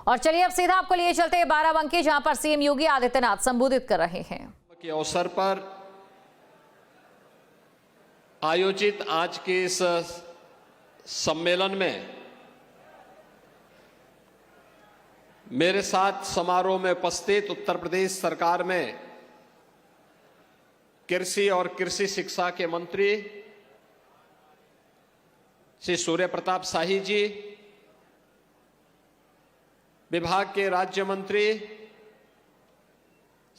और चलिए अब सीधा आपको लिए चलते हैं बाराबंकी, जहां पर सीएम योगी आदित्यनाथ संबोधित कर रहे हैं। के अवसर पर आयोजित आज के इस सम्मेलन में मेरे साथ समारोह में उपस्थित उत्तर प्रदेश सरकार में कृषि और कृषि शिक्षा के मंत्री श्री सूर्य प्रताप शाही जी, विभाग के राज्य मंत्री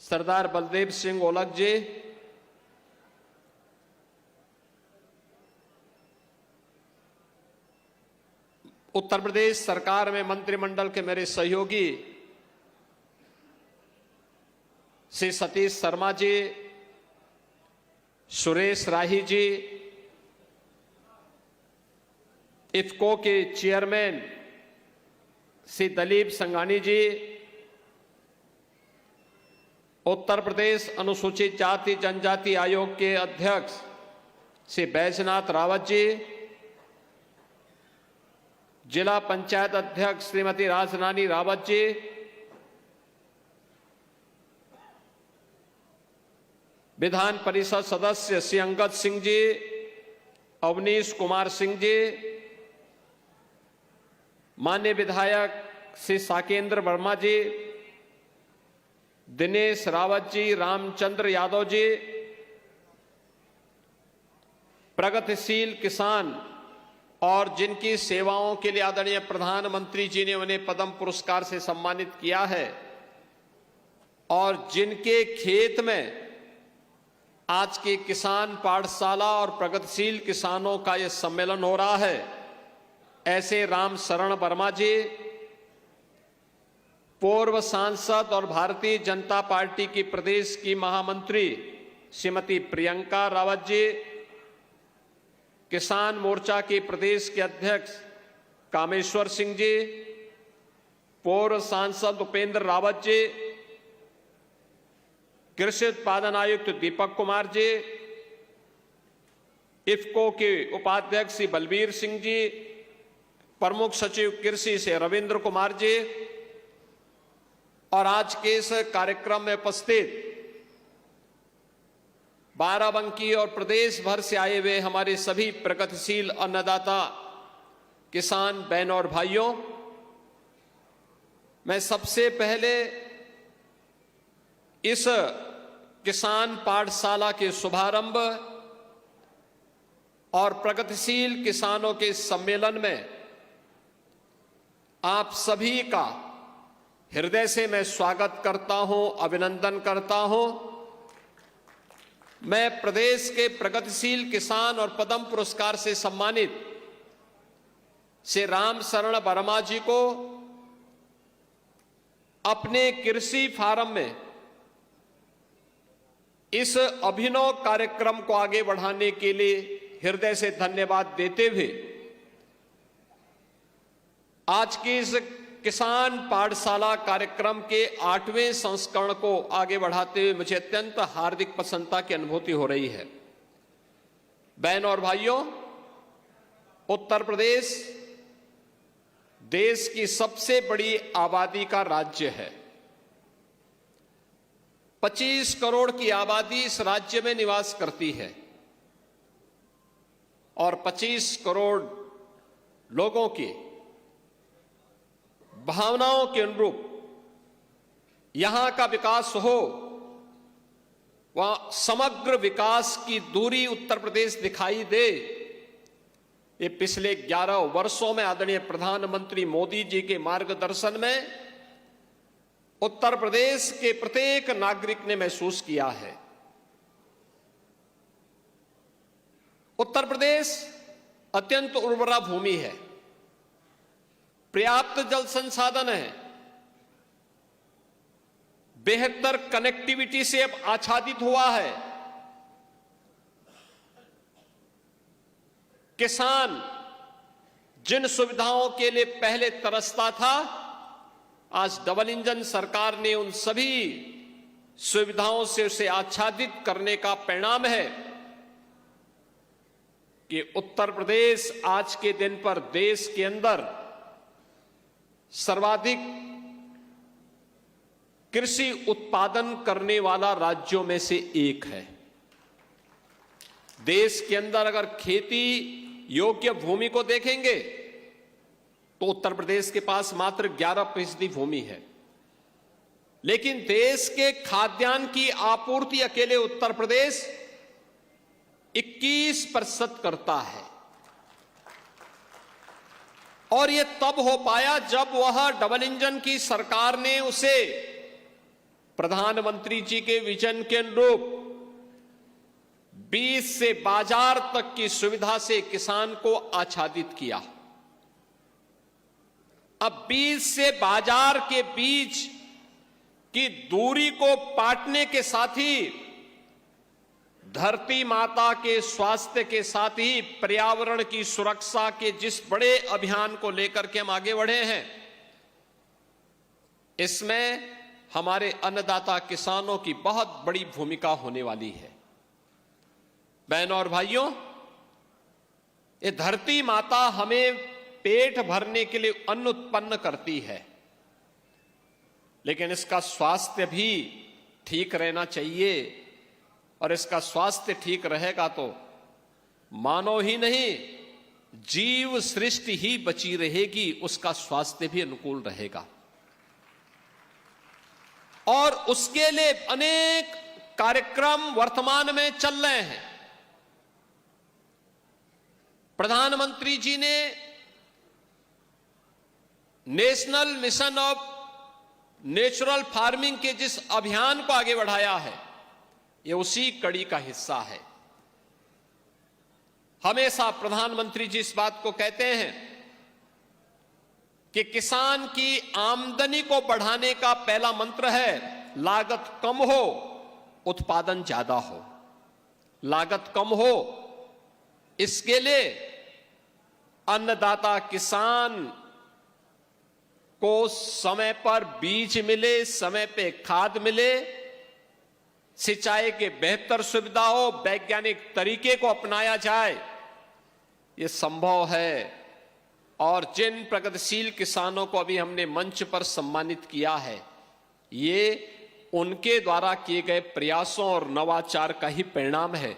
सरदार बलदेव सिंह ओलख जी, उत्तर प्रदेश सरकार में मंत्रिमंडल के मेरे सहयोगी श्री सतीश शर्मा जी, सुरेश राही जी, इफ्को के चेयरमैन श्री दिलीप संघानी जी, उत्तर प्रदेश अनुसूचित जाति जनजाति आयोग के अध्यक्ष श्री बैजनाथ रावत जी, जिला पंचायत अध्यक्ष श्रीमती राजरानी रावत जी, विधान परिषद सदस्य श्री अंगद सिंह जी, अवनीश कुमार सिंह जी, माननीय विधायक श्री साकेंद्र वर्मा जी, दिनेश रावत जी, रामचंद्र यादव जी, प्रगतिशील किसान और जिनकी सेवाओं के लिए आदरणीय प्रधानमंत्री जी ने उन्हें पद्म पुरस्कार से सम्मानित किया है और जिनके खेत में आज के किसान पाठशाला और प्रगतिशील किसानों का यह सम्मेलन हो रहा है, ऐसे राम शरण वर्मा जी, पूर्व सांसद और भारतीय जनता पार्टी की प्रदेश की महामंत्री श्रीमती प्रियंका रावत जी, किसान मोर्चा के प्रदेश के अध्यक्ष कामेश्वर सिंह जी, पूर्व सांसद उपेंद्र रावत जी, कृषि उत्पादन आयुक्त दीपक कुमार जी, इफ्को के उपाध्यक्ष श्री बलबीर सिंह जी, प्रमुख सचिव कृषि से रविंद्र कुमार जी और आज के इस कार्यक्रम में उपस्थित बाराबंकी और प्रदेश भर से आए हुए हमारे सभी प्रगतिशील अन्नदाता किसान बहनों और भाइयों, मैं सबसे पहले इस किसान पाठशाला के शुभारंभ और प्रगतिशील किसानों के सम्मेलन में आप सभी का हृदय से मैं स्वागत करता हूं, अभिनंदन करता हूं। मैं प्रदेश के प्रगतिशील किसान और पद्म पुरस्कार से सम्मानित श्री राम शरण वर्मा जी को अपने कृषि फार्म में इस अभिनव कार्यक्रम को आगे बढ़ाने के लिए हृदय से धन्यवाद देते हुए आज की इस किसान पाठशाला कार्यक्रम के 8वें संस्करण को आगे बढ़ाते हुए मुझे अत्यंत हार्दिक प्रसन्नता की अनुभूति हो रही है। बहनों और भाइयों, उत्तर प्रदेश देश की सबसे बड़ी आबादी का राज्य है। 25 करोड़ की आबादी इस राज्य में निवास करती है और 25 करोड़ लोगों की भावनाओं के अनुरूप यहां का विकास हो, वहां समग्र विकास की दूरी उत्तर प्रदेश दिखाई दे, ये पिछले 11 वर्षों में आदरणीय प्रधानमंत्री मोदी जी के मार्गदर्शन में उत्तर प्रदेश के प्रत्येक नागरिक ने महसूस किया है। उत्तर प्रदेश अत्यंत उर्वरा भूमि है, पर्याप्त जल संसाधन है, बेहतर कनेक्टिविटी से अब आच्छादित हुआ है। किसान जिन सुविधाओं के लिए पहले तरसता था, आज डबल इंजन सरकार ने उन सभी सुविधाओं से उसे आच्छादित करने का परिणाम है कि उत्तर प्रदेश आज के दिन पर देश के अंदर सर्वाधिक कृषि उत्पादन करने वाला राज्यों में से एक है। देश के अंदर अगर खेती योग्य भूमि को देखेंगे तो उत्तर प्रदेश के पास मात्र 11% भूमि है, लेकिन देश के खाद्यान्न की आपूर्ति अकेले उत्तर प्रदेश 21% करता है। और यह तब हो पाया जब वह डबल इंजन की सरकार ने उसे प्रधानमंत्री जी के विजन के अनुरूप बीज से बाजार तक की सुविधा से किसान को आच्छादित किया। अब बीज से बाजार के बीच की दूरी को पाटने के साथ ही धरती माता के स्वास्थ्य के साथ ही पर्यावरण की सुरक्षा के जिस बड़े अभियान को लेकर के हम आगे बढ़े हैं, इसमें हमारे अन्नदाता किसानों की बहुत बड़ी भूमिका होने वाली है। बहनों और भाइयों, ये धरती माता हमें पेट भरने के लिए अन्न उत्पन्न करती है, लेकिन इसका स्वास्थ्य भी ठीक रहना चाहिए। और इसका स्वास्थ्य ठीक रहेगा तो मानव ही नहीं, जीव सृष्टि ही बची रहेगी, उसका स्वास्थ्य भी अनुकूल रहेगा। और उसके लिए अनेक कार्यक्रम वर्तमान में चल रहे हैं। प्रधानमंत्री जी ने national mission of natural farming के जिस अभियान को आगे बढ़ाया है, यह उसी कड़ी का हिस्सा है। हमेशा प्रधानमंत्री जी इस बात को कहते हैं कि किसान की आमदनी को बढ़ाने का पहला मंत्र है लागत कम हो, उत्पादन ज्यादा हो। लागत कम हो, इसके लिए अन्नदाता किसान को समय पर बीज मिले, समय पे खाद मिले, सिंचाई के बेहतर सुविधा हो, वैज्ञानिक तरीके को अपनाया जाए, ये संभव है। और जिन प्रगतिशील किसानों को अभी हमने मंच पर सम्मानित किया है, ये उनके द्वारा किए गए प्रयासों और नवाचार का ही परिणाम है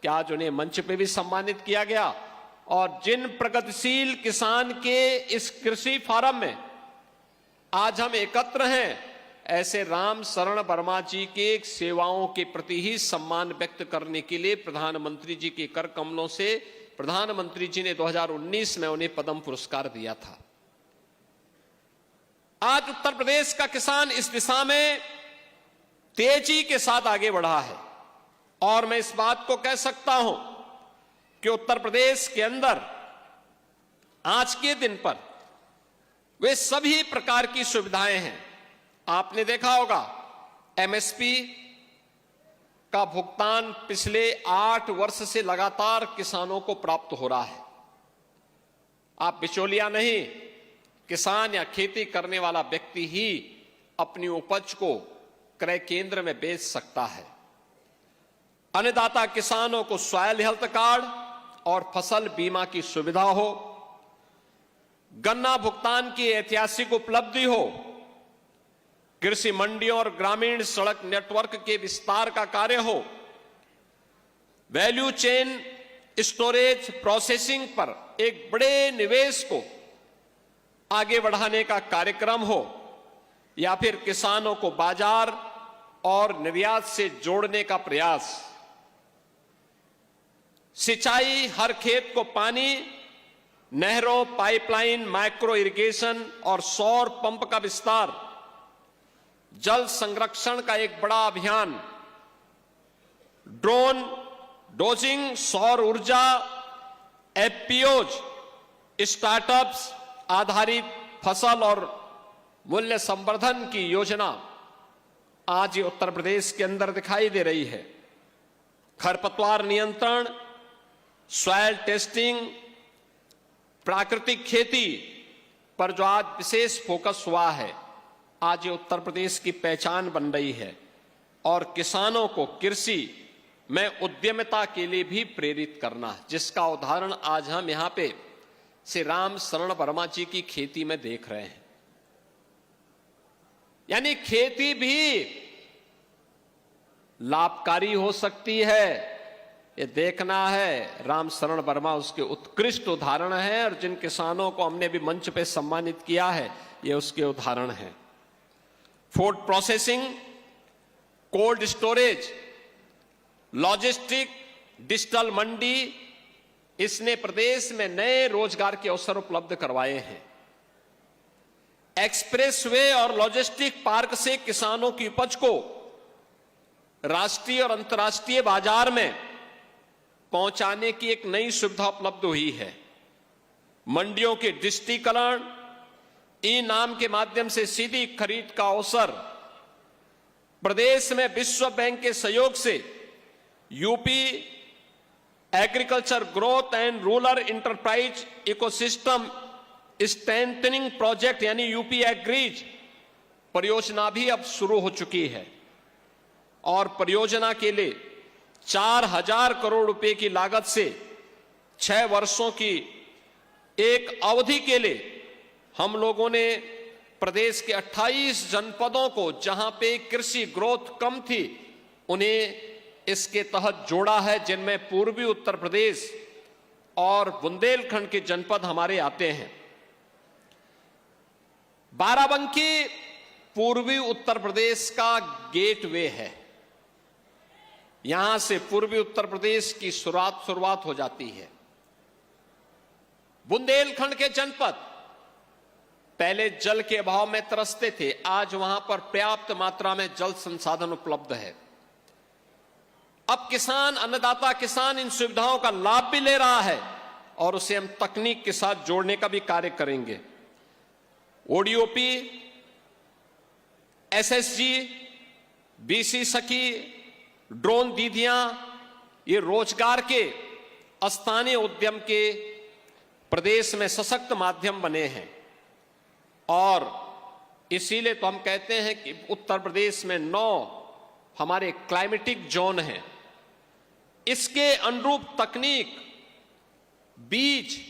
कि आज उन्हें मंच पे भी सम्मानित किया गया। और जिन प्रगतिशील किसान के इस कृषि फारम में आज हम एकत्र हैं, ऐसे राम शरण वर्मा जी के सेवाओं के प्रति ही सम्मान व्यक्त करने के लिए प्रधानमंत्री जी के कर कमलों से प्रधानमंत्री जी ने 2019 में उन्हें पद्म पुरस्कार दिया था। आज उत्तर प्रदेश का किसान इस दिशा में तेजी के साथ आगे बढ़ा है। और मैं इस बात को कह सकता हूं कि उत्तर प्रदेश के अंदर आज के दिन पर वे सभी प्रकार की सुविधाएं हैं। आपने देखा होगा एमएसपी का भुगतान पिछले 8 वर्ष से लगातार किसानों को प्राप्त हो रहा है। आप बिचौलिया नहीं, किसान या खेती करने वाला व्यक्ति ही अपनी उपज को क्रय केंद्र में बेच सकता है। अन्नदाता किसानों को सॉइल हेल्थ कार्ड और फसल बीमा की सुविधा हो, गन्ना भुगतान की ऐतिहासिक उपलब्धि हो, कृषि मंडियों और ग्रामीण सड़क नेटवर्क के विस्तार का कार्य हो, वैल्यू चेन स्टोरेज प्रोसेसिंग पर एक बड़े निवेश को आगे बढ़ाने का कार्यक्रम हो, या फिर किसानों को बाजार और निर्यात से जोड़ने का प्रयास। सिंचाई, हर खेत को पानी, नहरों, पाइपलाइन, माइक्रो इरिगेशन और सौर पंप का विस्तार, जल संरक्षण का एक बड़ा अभियान, ड्रोन डोजिंग, सौर ऊर्जा, एफपीओज, स्टार्टअप्स आधारित फसल और मूल्य संवर्धन की योजना आज ये उत्तर प्रदेश के अंदर दिखाई दे रही है। खरपतवार नियंत्रण, सॉइल टेस्टिंग, प्राकृतिक खेती पर जो आज विशेष फोकस हुआ है, आज ये उत्तर प्रदेश की पहचान बन रही है। और किसानों को कृषि में उद्यमिता के लिए भी प्रेरित करना, जिसका उदाहरण आज हम यहां पे श्री राम शरण वर्मा जी की खेती में देख रहे हैं। यानी खेती भी लाभकारी हो सकती है, ये देखना है। राम शरण वर्मा उसके उत्कृष्ट उदाहरण है, और जिन किसानों को हमने भी मंच पे सम्मानित किया है, ये उसके उदाहरण हैं। Food processing, cold storage, logistic, digital mandi, इसने प्रदेश में नए रोजगार के अवसर उपलब्ध करवाए हैं। एक्सप्रेसवे और लॉजिस्टिक पार्क से किसानों की उपज को राष्ट्रीय और अंतर्राष्ट्रीय बाजार में पहुंचाने की एक नई सुविधा उपलब्ध हुई है। मंडियों के डिजिटीकरण, ई नाम के माध्यम से सीधी खरीद का अवसर, प्रदेश में विश्व बैंक के सहयोग से UP agriculture growth and rural enterprise ecosystem strengthening project यानी यूपी एग्रीज परियोजना भी अब शुरू हो चुकी है, और परियोजना के लिए 4000 करोड़ रुपए की लागत से 6 वर्षों की एक अवधि के लिए हम लोगों ने प्रदेश के 28 जनपदों को, जहां पे कृषि ग्रोथ कम थी, उन्हें इसके तहत जोड़ा है, जिनमें पूर्वी उत्तर प्रदेश और बुंदेलखंड के जनपद हमारे आते हैं। बाराबंकी पूर्वी उत्तर प्रदेश का गेटवे है। यहां से पूर्वी उत्तर प्रदेश की शुरुआत हो जाती है। बुंदेलखंड के जनपद पहले जल के अभाव में तरसते थे, आज वहां पर पर्याप्त मात्रा में जल संसाधन उपलब्ध है। अब किसान, अन्नदाता किसान इन सुविधाओं का लाभ भी ले रहा है, और उसे हम तकनीक के साथ जोड़ने का भी कार्य करेंगे। ओडीओपी, एसएसजी, बीसी सखी, ड्रोन दीदियां, ये रोजगार के स्थानीय उद्यम के प्रदेश में सशक्त माध्यम बने हैं, और इसीलिए तो हम कहते हैं कि उत्तर प्रदेश में 9 हमारे क्लाइमेटिक जोन हैं। इसके अनुरूप तकनीक, बीज,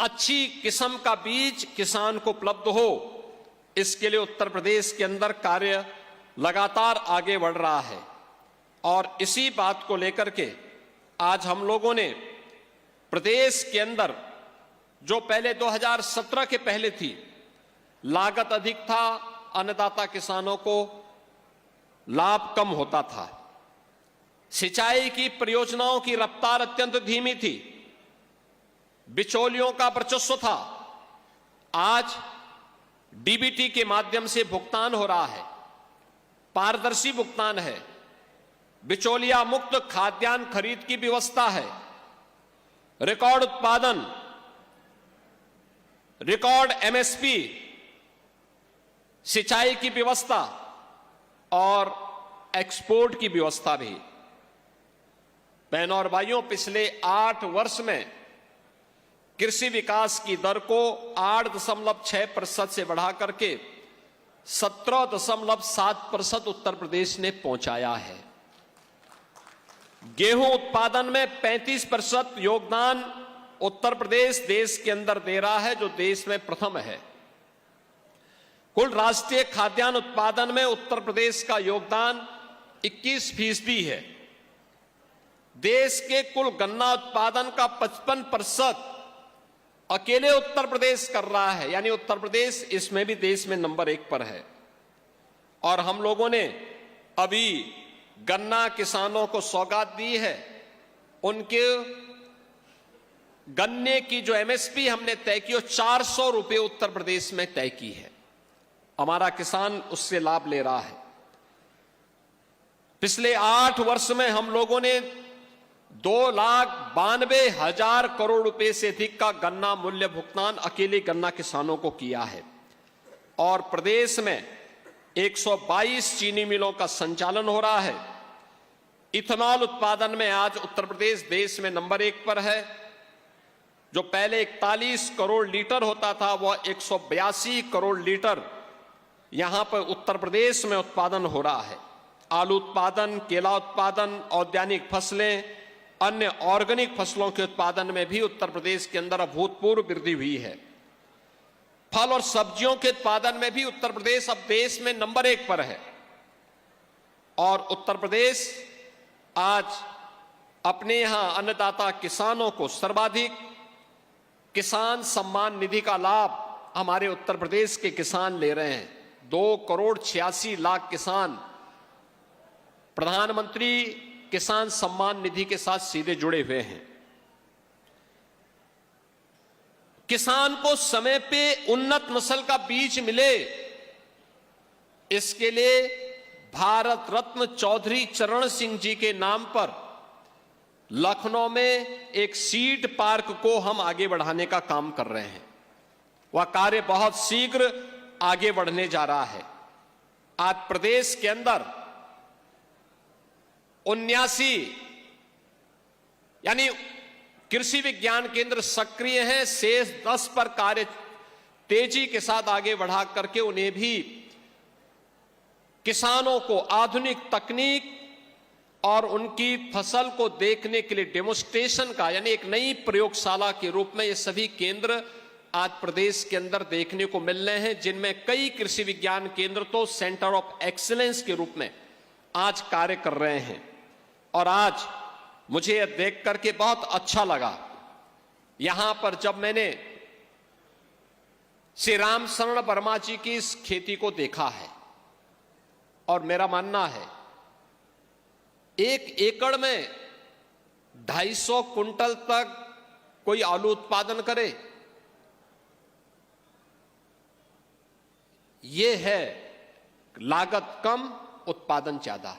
अच्छी किस्म का बीज किसान को उपलब्ध हो, इसके लिए उत्तर प्रदेश के अंदर कार्य लगातार आगे बढ़ रहा है। और इसी बात को लेकर के आज हम लोगों ने प्रदेश के अंदर, जो पहले 2017 के पहले थी, लागत अधिक था, अन्नदाता किसानों को लाभ कम होता था, सिंचाई की परियोजनाओं की रफ्तार अत्यंत धीमी थी, बिचौलियों का वर्चस्व था। आज डीबीटी के माध्यम से भुगतान हो रहा है, पारदर्शी भुगतान है, बिचौलिया मुक्त खाद्यान्न खरीद की व्यवस्था है, रिकॉर्ड उत्पादन, रिकॉर्ड एमएसपी, सिंचाई की व्यवस्था और एक्सपोर्ट की व्यवस्था भी। बहनों और भाइयों, पिछले 8 वर्ष में कृषि विकास की दर को 8.6% से बढ़ा करके 17.7% उत्तर प्रदेश ने पहुंचाया है। गेहूं उत्पादन में 35% योगदान उत्तर प्रदेश देश के अंदर दे रहा है, जो देश में प्रथम है। कुल राष्ट्रीय खाद्यान्न उत्पादन में उत्तर प्रदेश का योगदान 21% है। देश के कुल गन्ना उत्पादन का 55% अकेले उत्तर प्रदेश कर रहा है, यानी उत्तर प्रदेश इसमें भी देश में नंबर 1 पर है। और हम लोगों ने अभी गन्ना किसानों को सौगात दी है। उनके गन्ने की जो एमएसपी हमने तय की, वो 400 रुपए उत्तर प्रदेश में तय की है। हमारा किसान उससे लाभ ले रहा है। पिछले 8 वर्ष में हम लोगों ने 2,92,000 करोड़ रुपए से अधिक का गन्ना मूल्य भुगतान अकेले गन्ना किसानों को किया है। और प्रदेश में 122 चीनी मिलों का संचालन हो रहा है। इथेनॉल उत्पादन में आज उत्तर प्रदेश देश में नंबर 1 पर है। जो पहले 41 करोड़ लीटर होता था, वह 182 करोड़ लीटर यहां पर उत्तर प्रदेश में उत्पादन हो रहा है। आलू उत्पादन, केला उत्पादन, औद्यानिक फसलें, अन्य ऑर्गेनिक फसलों के उत्पादन में भी उत्तर प्रदेश के अंदर अभूतपूर्व वृद्धि हुई है। फल और सब्जियों के उत्पादन में भी उत्तर प्रदेश अब देश में नंबर 1 पर है। और उत्तर प्रदेश आज अपने यहां अन्नदाता किसानों को सर्वाधिक किसान सम्मान निधि का लाभ हमारे उत्तर प्रदेश के किसान ले रहे हैं। 2,86,00,000 किसान प्रधानमंत्री किसान सम्मान निधि के साथ सीधे जुड़े हुए हैं। किसान को समय पे उन्नत नस्ल का बीज मिले, इसके लिए भारत रत्न चौधरी चरण सिंह जी के नाम पर लखनऊ में एक सीड पार्क को हम आगे बढ़ाने का काम कर रहे हैं। वह कार्य बहुत शीघ्र आगे बढ़ने जा रहा है। आज प्रदेश के अंदर 79 यानी कृषि विज्ञान केंद्र सक्रिय हैं। शेष 10 पर कार्य तेजी के साथ आगे बढ़ा करके उन्हें भी किसानों को आधुनिक तकनीक और उनकी फसल को देखने के लिए डेमोन्स्ट्रेशन का यानी एक नई प्रयोगशाला के रूप में ये सभी केंद्र आज प्रदेश के अंदर देखने को मिल रहे हैं, जिनमें कई कृषि विज्ञान केंद्र तो सेंटर ऑफ एक्सीलेंस के रूप में आज कार्य कर रहे हैं। और आज मुझे यह देख करके बहुत अच्छा लगा, यहां पर जब मैंने श्री राम शरण वर्मा जी की इस खेती को देखा है, और मेरा मानना है 1 एकड़ में 250 कुंटल तक कोई आलू उत्पादन करे, यह है लागत कम उत्पादन ज्यादा।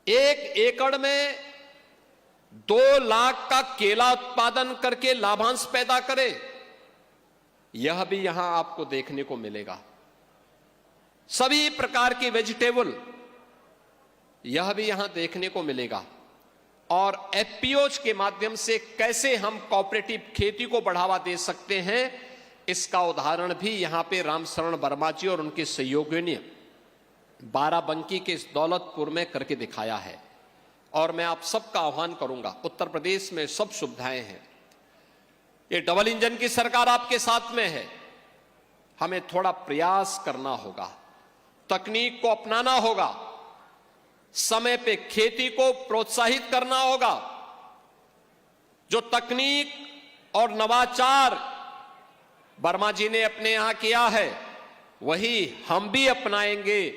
1 एकड़ में 2 लाख का केला उत्पादन करके लाभांश पैदा करे, यह भी यहां आपको देखने को मिलेगा। सभी प्रकार की वेजिटेबल यह भी यहां देखने को मिलेगा। और एफपीओज के माध्यम से कैसे हम कोऑपरेटिव खेती को बढ़ावा दे सकते हैं, इसका उदाहरण भी यहां पे रामशरण वर्मा जी और उनके सहयोगियों ने बाराबंकी के इस दौलतपुर में करके दिखाया है। और मैं आप सबका आह्वान करूंगा, उत्तर प्रदेश में सब सुविधाएं हैं, ये डबल इंजन की सरकार आपके साथ में है, हमें थोड़ा प्रयास करना होगा, तकनीक को अपनाना होगा, समय पे खेती को प्रोत्साहित करना होगा। जो तकनीक और नवाचार वर्मा जी ने अपने यहां किया है, वही हम भी अपनाएंगे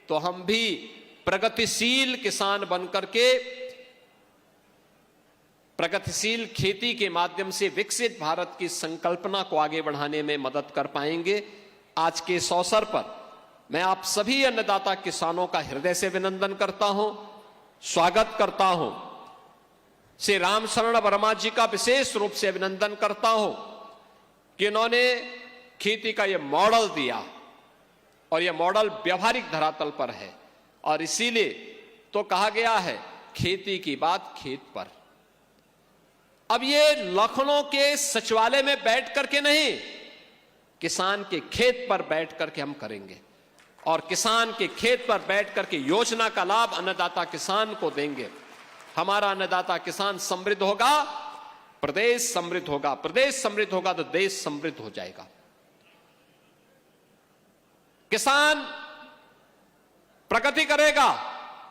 तो हम भी प्रगतिशील किसान बनकर के प्रगतिशील खेती के माध्यम से विकसित भारत की संकल्पना को आगे बढ़ाने में मदद कर पाएंगे। आज के इस अवसर पर मैं आप सभी अन्नदाता किसानों का हृदय से अभिनंदन करता हूं, स्वागत करता हूं। श्री रामशरण वर्मा जी का विशेष रूप से अभिनंदन करता हूं कि इन्होंने खेती का यह मॉडल दिया, और यह मॉडल व्यवहारिक धरातल पर है। और इसीलिए तो कहा गया है, खेती की बात खेत पर। अब ये लखनऊ के सचिवालय में बैठ करके नहीं, किसान के खेत पर बैठ करके हम करेंगे, और किसान के खेत पर बैठ करके योजना का लाभ अन्नदाता किसान को देंगे। हमारा अन्नदाता किसान समृद्ध होगा, प्रदेश समृद्ध होगा, प्रदेश समृद्ध होगा तो देश समृद्ध हो जाएगा। किसान प्रगति करेगा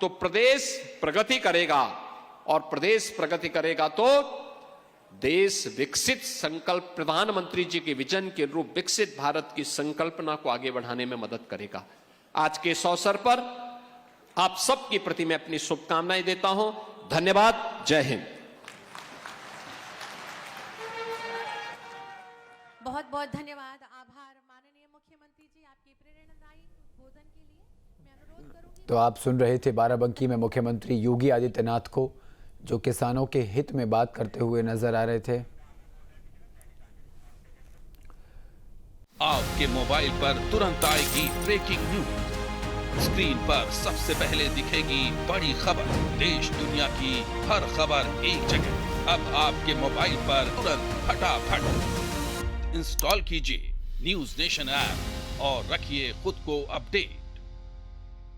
तो प्रदेश प्रगति करेगा, और प्रदेश प्रगति करेगा तो देश विकसित संकल्प, प्रधानमंत्री जी के विजन के रूप विकसित भारत की संकल्पना को आगे बढ़ाने में मदद करेगा। आज के इस अवसर पर आप सबके प्रति मैं अपनी शुभकामनाएं देता हूं। धन्यवाद। जय हिंद। बहुत बहुत धन्यवाद, आभार माननीय मुख्यमंत्री जी, आपकी प्रेरणादायी उद्बोधन के लिए। मैं अनुरोध करूंगी। तो आप सुन रहे थे बाराबंकी में मुख्यमंत्री योगी आदित्यनाथ को, जो किसानों के हित में बात करते हुए नजर आ रहे थे। आपके मोबाइल पर तुरंत आएगी ब्रेकिंग न्यूज, स्क्रीन पर सबसे पहले दिखेगी बड़ी खबर, देश दुनिया की हर खबर एक जगह। अब आपके मोबाइल पर तुरंत फटाफट इंस्टॉल कीजिए न्यूज नेशन ऐप और रखिए खुद को अपडेट।